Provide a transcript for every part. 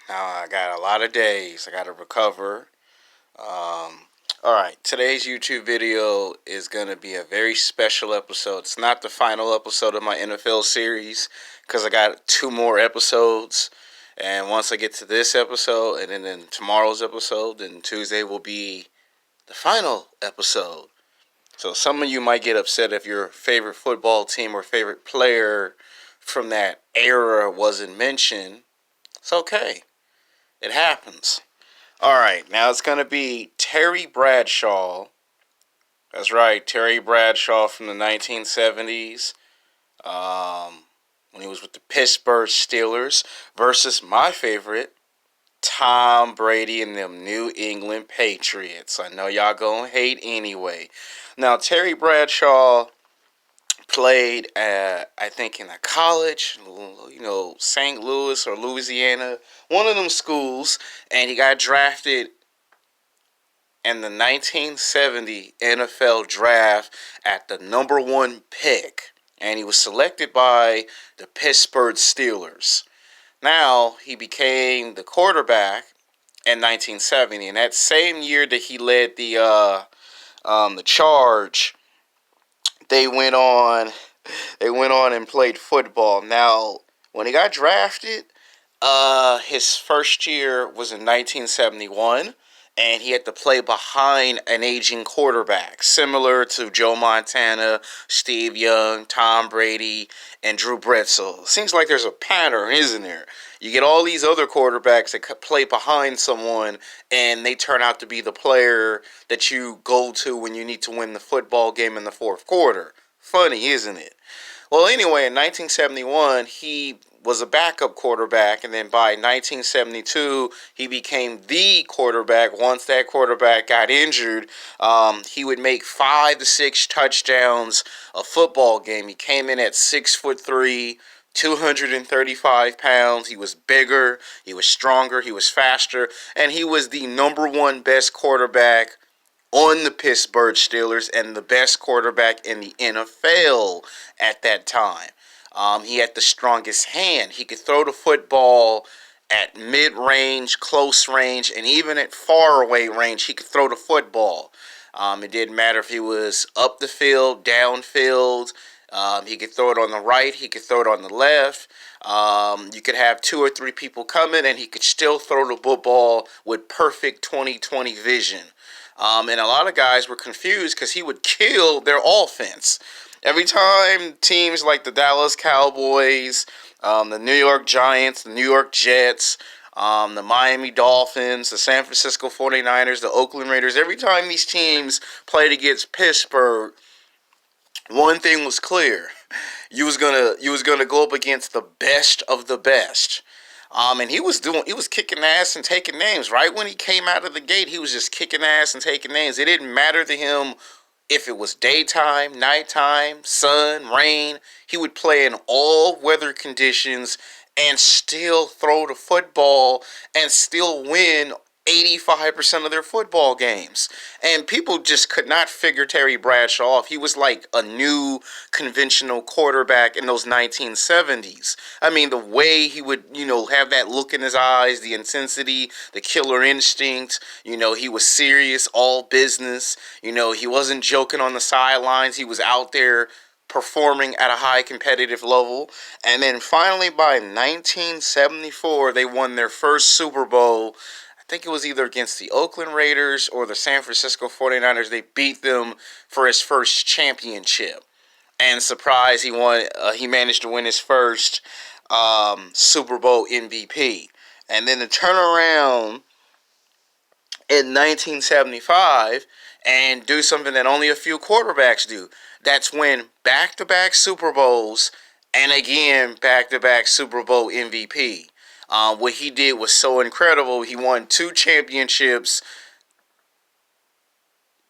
Now I got a lot of days. I got to recover. All right, today's YouTube video is going to be a very special episode. It's not the final episode of my NFL series because I got two more episodes. And once I get to this episode and then tomorrow's episode, then Tuesday will be the final episode. So some of you might get upset if your favorite football team or favorite player from that era wasn't mentioned. It's okay. It happens. All right, now it's going to be Terry Bradshaw. That's right, Terry Bradshaw from the 1970s, when he was with the Pittsburgh Steelers, versus my favorite, Tom Brady and them New England Patriots. I know y'all gonna hate anyway. Now, Terry Bradshaw played at, I think, in a college, St. Louis or Louisiana, one of them schools, and he got drafted in the 1970 NFL draft at the number one pick, and he was selected by the Pittsburgh Steelers. Now, he became the quarterback in 1970, and that same year that he led the charge, they went on and played football. Now, when he got drafted, his first year was in 1971, and he had to play behind an aging quarterback, similar to Joe Montana, Steve Young, Tom Brady, and Drew Bledsoe. Seems like there's a pattern, isn't there? You get all these other quarterbacks that play behind someone, and they turn out to be the player that you go to when you need to win the football game in the fourth quarter. Funny, isn't it? Well, anyway, in 1971, he was a backup quarterback, and then by 1972, he became the quarterback. Once that quarterback got injured, he would make 5 to 6 touchdowns a football game. He came in at 6'3", 235 pounds. He was bigger, he was stronger, he was faster, and he was the number one best quarterback on the Pittsburgh Steelers and the best quarterback in the NFL at that time. He had the strongest hand. He could throw the football at mid-range, close range, and even at far-away range, he could throw the football. It didn't matter if he was up the field, downfield. He could throw it on the right. He could throw it on the left. You could have 2 or 3 people coming, and he could still throw the football with perfect 20/20 vision. And a lot of guys were confused because he would kill their offense. Every time teams like the Dallas Cowboys, the New York Giants, the New York Jets, the Miami Dolphins, the San Francisco 49ers, the Oakland Raiders, every time these teams played against Pittsburgh, one thing was clear. You was gonna go up against the best of the best. And he was kicking ass and taking names. Right when he came out of the gate, he was just kicking ass and taking names. It didn't matter to him if it was daytime, nighttime, sun, rain. He would play in all weather conditions and still throw the football and still win 85% of their football games. And people just could not figure Terry Bradshaw off. He was like a new conventional quarterback in those 1970s. I mean, the way he would, have that look in his eyes, the intensity, the killer instinct, he was serious, all business. He wasn't joking on the sidelines. He was out there performing at a high competitive level. And then finally by 1974, they won their first Super Bowl. I think it was either against the Oakland Raiders or the San Francisco 49ers. They beat them for his first championship. And surprise, he won. He managed to win his first Super Bowl MVP. And then to turn around in 1975 and do something that only a few quarterbacks do. That's win back-to-back Super Bowls and again back-to-back Super Bowl MVP. What he did was so incredible. He won 2 championships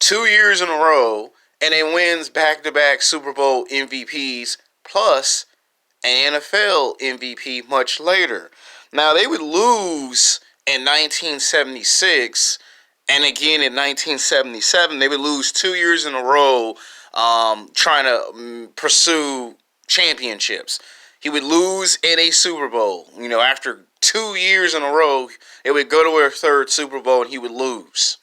2 years in a row, and then wins back-to-back Super Bowl MVPs plus an NFL MVP much later. Now, they would lose in 1976 and again in 1977. They would lose 2 years in a row trying to pursue championships. He would lose in a Super Bowl, after 2 years in a row, it would go to a third Super Bowl and he would lose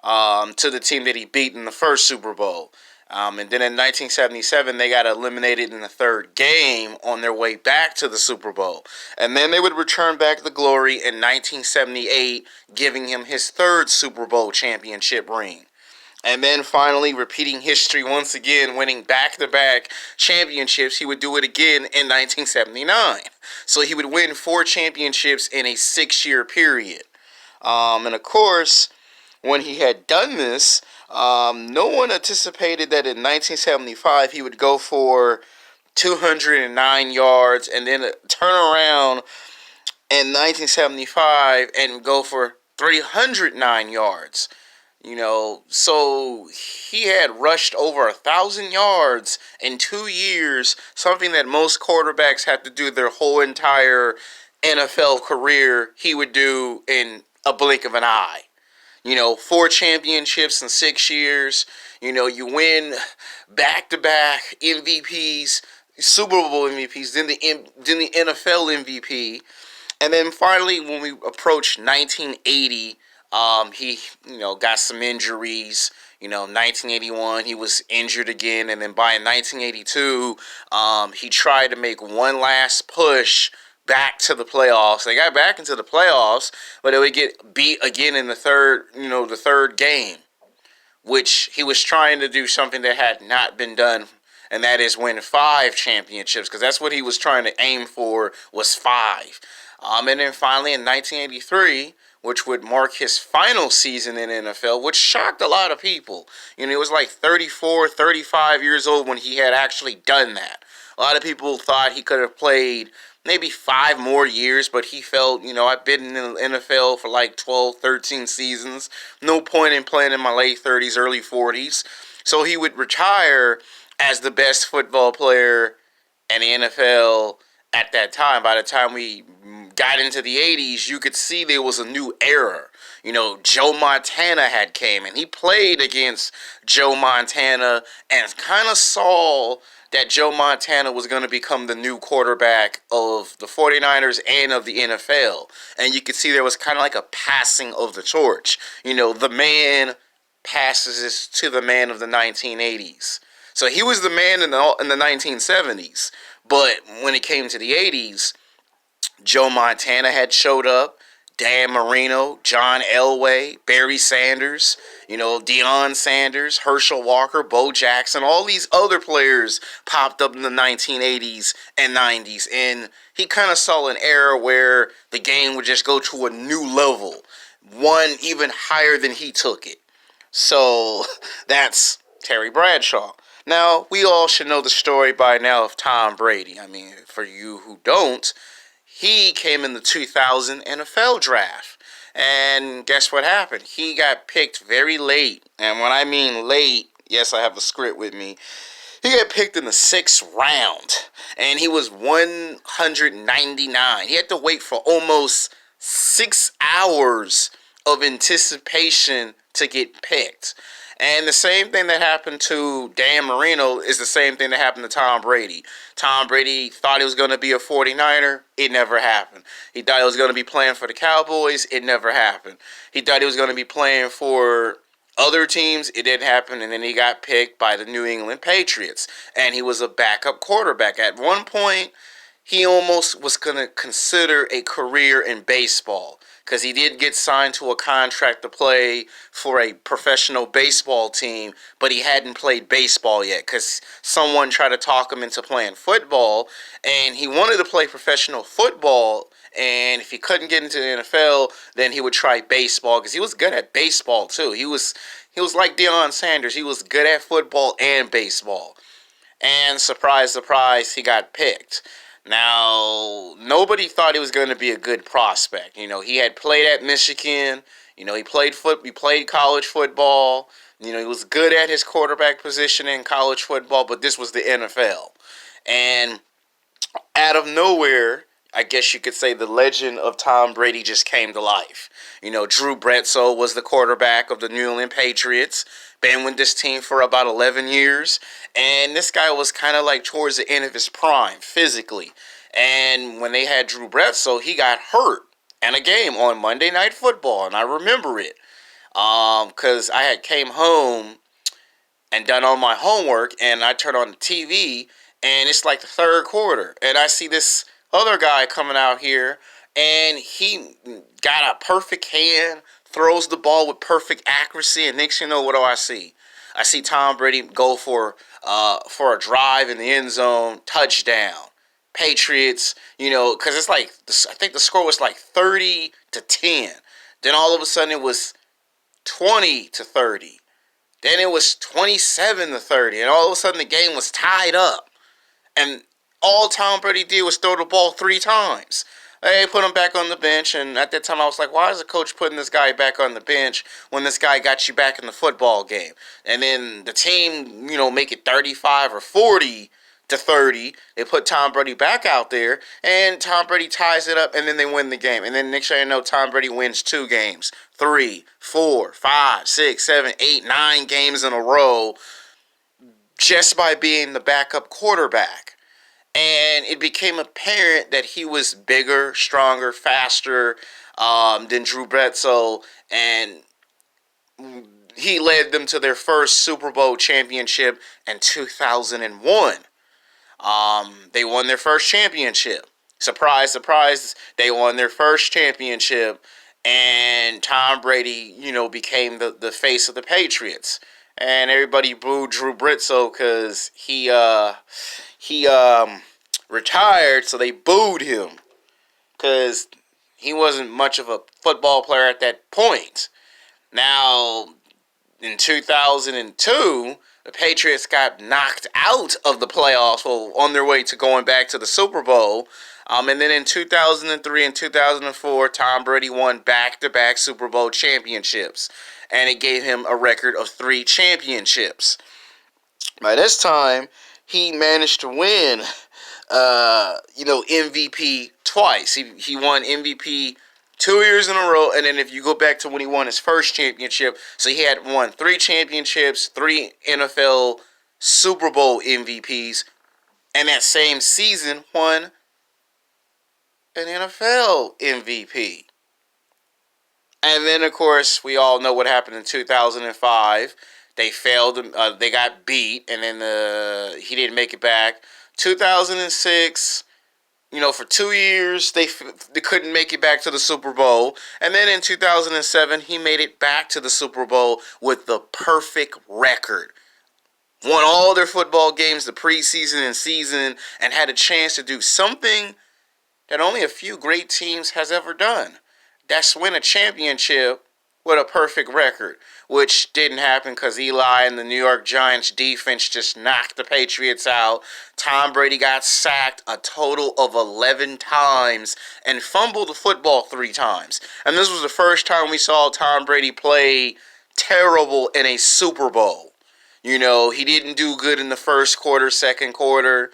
to the team that he beat in the first Super Bowl. And then in 1977, they got eliminated in the third game on their way back to the Super Bowl. And then they would return back to glory in 1978, giving him his third Super Bowl championship ring. And then finally, repeating history once again, winning back-to-back championships. He would do it again in 1979. So he would win 4 championships in a 6-year period. And of course, when he had done this, no one anticipated that in 1975 he would go for 209 yards and then turn around in 1975 and go for 309 yards. So he had rushed over 1,000 yards in 2 years, something that most quarterbacks have to do their whole entire NFL career. He would do in a blink of an eye. 4 championships in 6 years. You win back-to-back MVPs, Super Bowl MVPs, then the NFL MVP. And then finally, when we approached 1980, he, got some injuries. 1981, he was injured again. And then by 1982, he tried to make one last push back to the playoffs. They got back into the playoffs, but it would get beat again in the third game, which he was trying to do something that had not been done, and that is win 5 championships, because that's what he was trying to aim for, was 5. And then finally in 1983, which would mark his final season in NFL, which shocked a lot of people. He was like 34, 35 years old when he had actually done that. A lot of people thought he could have played maybe 5 more years, but he felt, I've been in the NFL for like 12, 13 seasons. No point in playing in my late 30s, early 40s. So he would retire as the best football player in the NFL at that time. By the time we got into the 80s, you could see there was a new era. Joe Montana had came, and he played against Joe Montana and kind of saw that Joe Montana was going to become the new quarterback of the 49ers and of the NFL. And you could see there was kind of like a passing of the torch. The man passes this to the man of the 1980s. So he was the man in the 1970s. But when it came to the 80s, Joe Montana had showed up. Dan Marino, John Elway, Barry Sanders, Deion Sanders, Herschel Walker, Bo Jackson, all these other players popped up in the 1980s and 90s. And he kind of saw an era where the game would just go to a new level, one even higher than he took it. So that's Terry Bradshaw. Now, we all should know the story by now of Tom Brady. I mean, for you who don't, he came in the 2000 NFL draft. And guess what happened? He got picked very late. And when I mean late, yes, I have the script with me. He got picked in the 6th round. And he was 199. He had to wait for almost 6 hours of anticipation to get picked. And the same thing that happened to Dan Marino is the same thing that happened to Tom Brady. Tom Brady thought he was going to be a 49er. It never happened. He thought he was going to be playing for the Cowboys. It never happened. He thought he was going to be playing for other teams. It didn't happen. And then he got picked by the New England Patriots. And he was a backup quarterback. At one point, he almost was going to consider a career in baseball, because he did get signed to a contract to play for a professional baseball team, but he hadn't played baseball yet because someone tried to talk him into playing football, and he wanted to play professional football, and if he couldn't get into the NFL, then he would try baseball, because he was good at baseball too. He was like Deion Sanders. He was good at football and baseball. And surprise, surprise, he got picked. Now, nobody thought he was going to be a good prospect. He had played at Michigan. He played college football. He was good at his quarterback position in college football, but this was the NFL. And out of nowhere, I guess you could say the legend of Tom Brady just came to life. Drew Bradshaw was the quarterback of the New England Patriots. Been with this team for about 11 years. And this guy was kind of like towards the end of his prime physically. And when they had Drew Bledsoe, he got hurt in a game on Monday Night Football, and I remember it because I had came home and done all my homework, and I turn on the TV, and it's like the third quarter, and I see this other guy coming out here, and he got a perfect hand, throws the ball with perfect accuracy, and next thing you know, what do I see? I see Tom Brady go for a drive in the end zone, touchdown. Patriots, because it's like, I think the score was like 30-10. Then all of a sudden it was 20-30. Then it was 27-30, and all of a sudden the game was tied up. And all Tom Brady did was throw the ball 3 times. They put him back on the bench, and at that time I was like, why is the coach putting this guy back on the bench when this guy got you back in the football game? And then the team, make it 35 or 40-30. They put Tom Brady back out there, and Tom Brady ties it up, and then they win the game. And then next thing you know, Tom Brady wins 2 games, 3, 4, 5, 6, 7, 8, 9 games in a row just by being the backup quarterback. And it became apparent that he was bigger, stronger, faster than Drew Bledsoe, and he led them to their first Super Bowl championship in 2001. They won their first championship. Surprise, surprise, they won their first championship, and Tom Brady, became the face of the Patriots. And everybody booed Drew Bledsoe because he retired, so they booed him because he wasn't much of a football player at that point. Now, in 2002, the Patriots got knocked out of the playoffs, on their way to going back to the Super Bowl. And then in 2003 and 2004, Tom Brady won back-to-back Super Bowl championships. And it gave him a record of 3 championships. By this time, he managed to win, MVP twice. He won MVP 2 years in a row, and then if you go back to when he won his first championship, so he had won 3 championships, 3 NFL Super Bowl MVPs, and that same season won an NFL MVP. And then, of course, we all know what happened in 2005. They failed. They got beat, and then he didn't make it back. 2006, for 2 years, they couldn't make it back to the Super Bowl. And then in 2007, he made it back to the Super Bowl with the perfect record. Won all their football games, the preseason and season, and had a chance to do something that only a few great teams has ever done. That's win a championship with a perfect record, which didn't happen because Eli and the New York Giants defense just knocked the Patriots out. Tom Brady got sacked a total of 11 times and fumbled the football 3 times. And this was the first time we saw Tom Brady play terrible in a Super Bowl. He didn't do good in the first quarter, second quarter.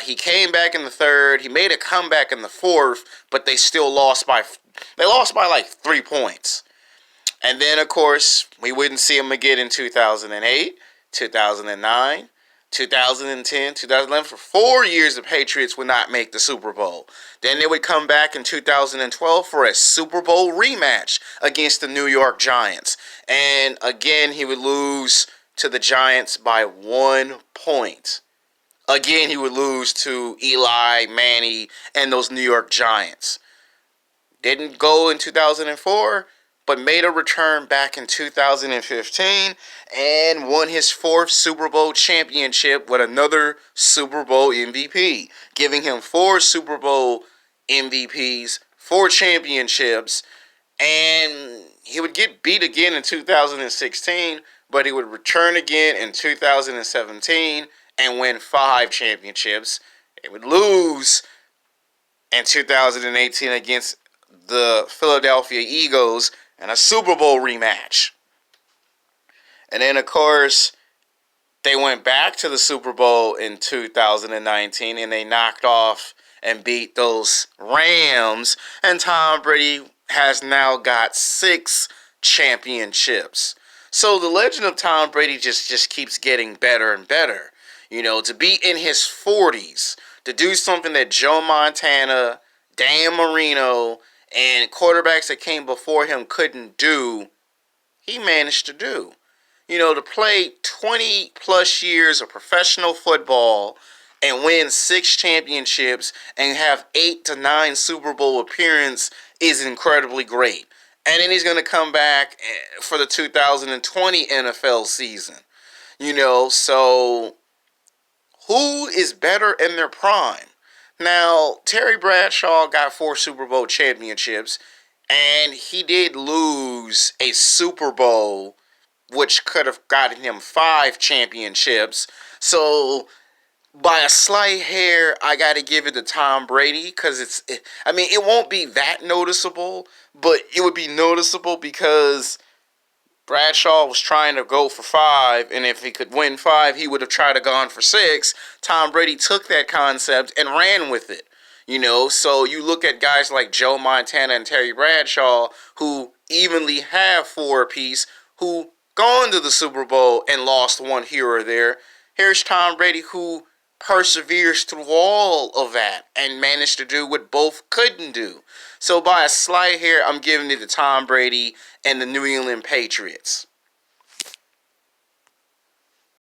He came back in the third. He made a comeback in the fourth, but they still lost by like 3 points. And then, of course, we wouldn't see him again in 2008, 2009, 2010, 2011. For 4 years, the Patriots would not make the Super Bowl. Then they would come back in 2012 for a Super Bowl rematch against the New York Giants. And again, he would lose to the Giants by 1 point. Again, he would lose to Eli, Manny, and those New York Giants. Didn't go in 2004, but made a return back in 2015 and won his 4th Super Bowl championship with another Super Bowl MVP, giving him 4 Super Bowl MVPs, 4 championships, and he would get beat again in 2016, but he would return again in 2017 and win 5 championships. He would lose in 2018 against the Philadelphia Eagles in a Super Bowl rematch. And then, of course, they went back to the Super Bowl in 2019, and they knocked off and beat those Rams. And Tom Brady has now got 6 championships. So the legend of Tom Brady just keeps getting better and better. To be in his 40s, to do something that Joe Montana, Dan Marino, and quarterbacks that came before him couldn't do, he managed to do. To play 20 plus years of professional football and win 6 championships and have 8 to 9 Super Bowl appearances is incredibly great. And then he's going to come back for the 2020 NFL season. So who is better in their prime? Now, Terry Bradshaw got 4 Super Bowl championships, and he did lose a Super Bowl, which could have gotten him 5 championships. So, by a slight hair, I got to give it to Tom Brady because it won't be that noticeable, but it would be noticeable because Bradshaw was trying to go for 5, and if he could win 5, he would have tried to gone for 6. Tom Brady took that concept and ran with it. So you look at guys like Joe Montana and Terry Bradshaw, who evenly have 4 apiece, who gone to the Super Bowl and lost 1 here or there. Here's Tom Brady, who perseveres through all of that and managed to do what both couldn't do. So by a slight hair, I'm giving it to Tom Brady and the New England Patriots.